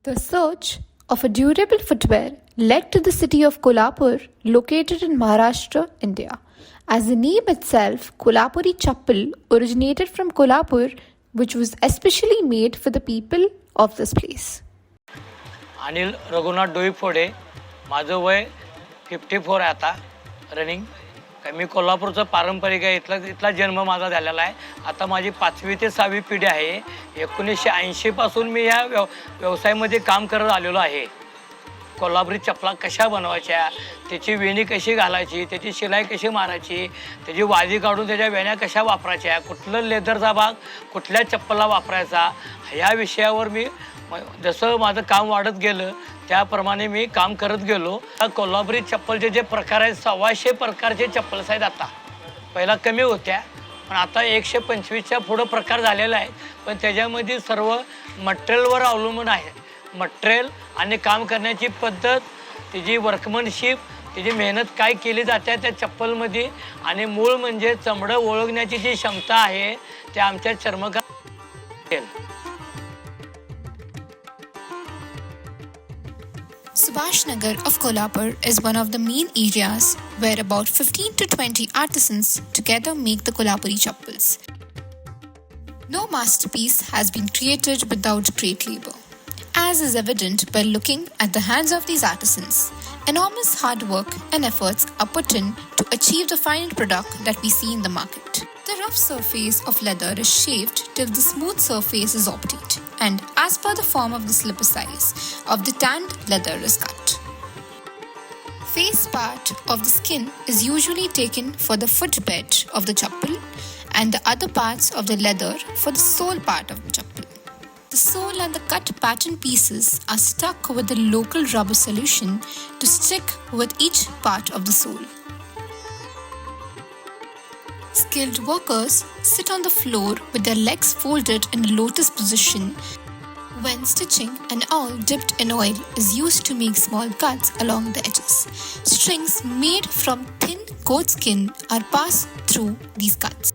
The search of a durable footwear led to the city of Kolhapur, located in Maharashtra, India. As the name itself, Kolhapuri Chappal originated from Kolhapur, which was especially made for the people of this place. Anil Raghunath 𝗏𝗵𝗿 माझं वय 54 आहे आता running. मी कोल्हापूरचा पारंपरिक आहे. इथला जन्म माझा झालेला आहे. आता माझी 5वी ते 6वी पिढी आहे. 1980 पासून मी या व्यवसायामध्ये काम करत आलेलो आहे. कोल्हापुरी चपला कशा बनवायच्या, त्याची वेणी कशी घालायची, त्याची शिलाई कशी मारायची, त्याची वाजी काढून त्याच्या वेण्या कशा वापरायच्या, कुठलं लेदरचा भाग कुठल्या चप्पलला वापरायचा, ह्या विषयावर मी जसं माझं काम वाढत गेलं त्याप्रमाणे मी काम करत गेलो. कोल्हापुरी चप्पलचे जे प्रकार आहेत 125 प्रकारचे चप्पल्स आहेत. आता पहिला कमी होत्या पण आता 125च्या पुढं प्रकार झालेला आहे. पण त्याच्यामध्ये सर्व मटेरियलवर अवलंबून आहे. मटेरियल आणि काम करण्याची पद्धत, त्याची वर्कमनशिप, त्याची मेहनत काय केली जाते त्या चप्पलमध्ये, आणि मूळ म्हणजे चमडं ओळखण्याची जी क्षमता आहे ते आमच्या चर्मकार. Subhashnagar of Kolhapur is one of the main areas where about 15 to 20 artisans together make the Kolhapuri Chappals. No masterpiece has been created without great labor, as is evident by looking at the hands of these artisans. Enormous hard work and efforts are put in to achieve the final product that we see in the market. The rough surface of leather is shaved till the smooth surface is obtained, and as per the form of the slipper size of the tanned leather is cut. Face part of the skin is usually taken for the footbed of the chappal, and the other parts of the leather for the sole part of the chappal. The sole and the cut pattern pieces are stuck with the local rubber solution to stick with each part of the sole. Skilled workers sit on the floor with their legs folded in a lotus position when stitching, and all dipped in oil is used to make small cuts along the edges. Strings made from thin goat skin are passed through these cuts.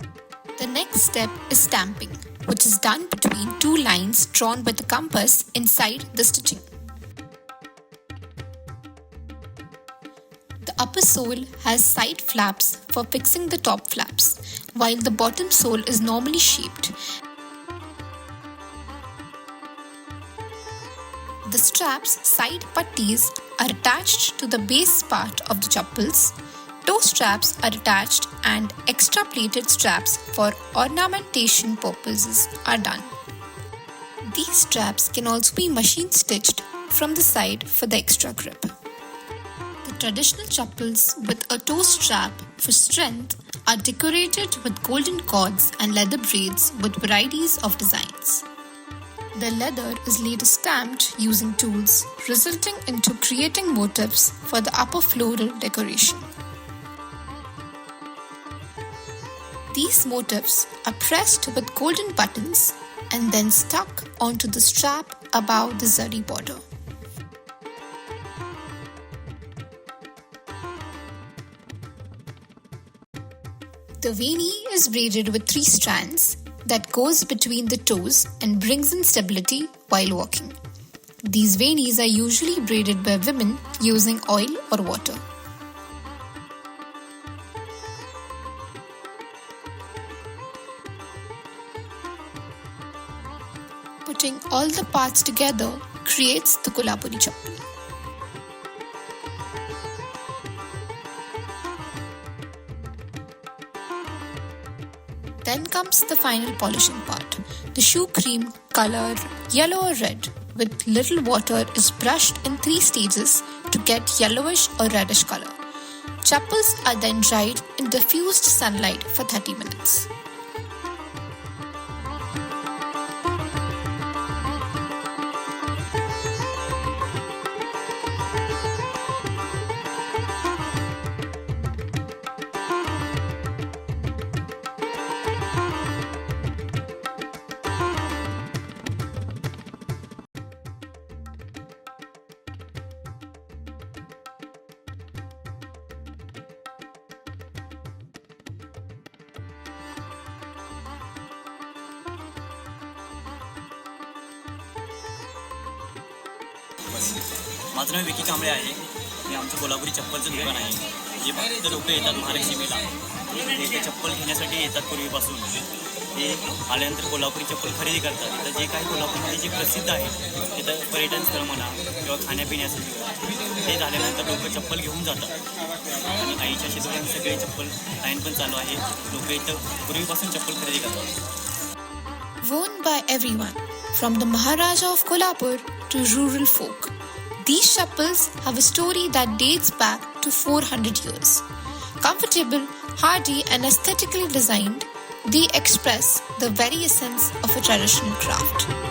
The next step is stamping, which is done between two lines drawn with a compass inside the stitching. The upper sole has side flaps for fixing the top flaps, while the bottom sole is normally shaped. The straps side putties are attached to the base part of the chappals. Toe straps are attached and extra plated straps for ornamentation purposes are done. These straps can also be machine stitched from the side for the extra grip. The traditional chappals with a toe strap for strength are decorated with golden cords and leather braids with varieties of designs. The leather is later stamped using tools, resulting into creating motifs for the upper floral decoration. These motifs are pressed with golden buttons and then stuck onto the strap above the zari border. The veeni is braided with 3 strands that goes between the toes and brings in stability while walking. These veenies are usually braided by women using oil or water. Putting all the parts together creates the Kolhapuri Chappal. Then comes the final polishing part. The shoe cream color, yellow or red, with little water is brushed in 3 stages to get yellowish or reddish color. Chappals are then dried in diffused sunlight for 30 minutes. चप्पल. माझं नाव विकी कांबळे आहे. मी आमचं कोल्हापुरी चप्पलचं दुकान आहे. जे फक्त लोक येतात महालक्ष्मीला ते चप्पल घेण्यासाठी येतात पूर्वीपासून. ते आल्यानंतर कोल्हापुरी चप्पल खरेदी करतात. तर जे काही कोल्हापूरमध्ये जे प्रसिद्ध आहे तिथं पर्यटन स्थळ म्हणा किंवा खाण्यापिण्यासाठी ते झाल्यानंतर लोक चप्पल घेऊन जातात. आणि आईच्या शेतातून सगळे चप्पल लाईन पण चालू आहे. लोक इथं पूर्वीपासून चप्पल खरेदी करतात. Worn by everyone, from the Maharaja of Kolhapur to rural folk. These chappals have a story that dates back to 400 years. Comfortable, hardy and aesthetically designed, they express the very essence of a traditional craft.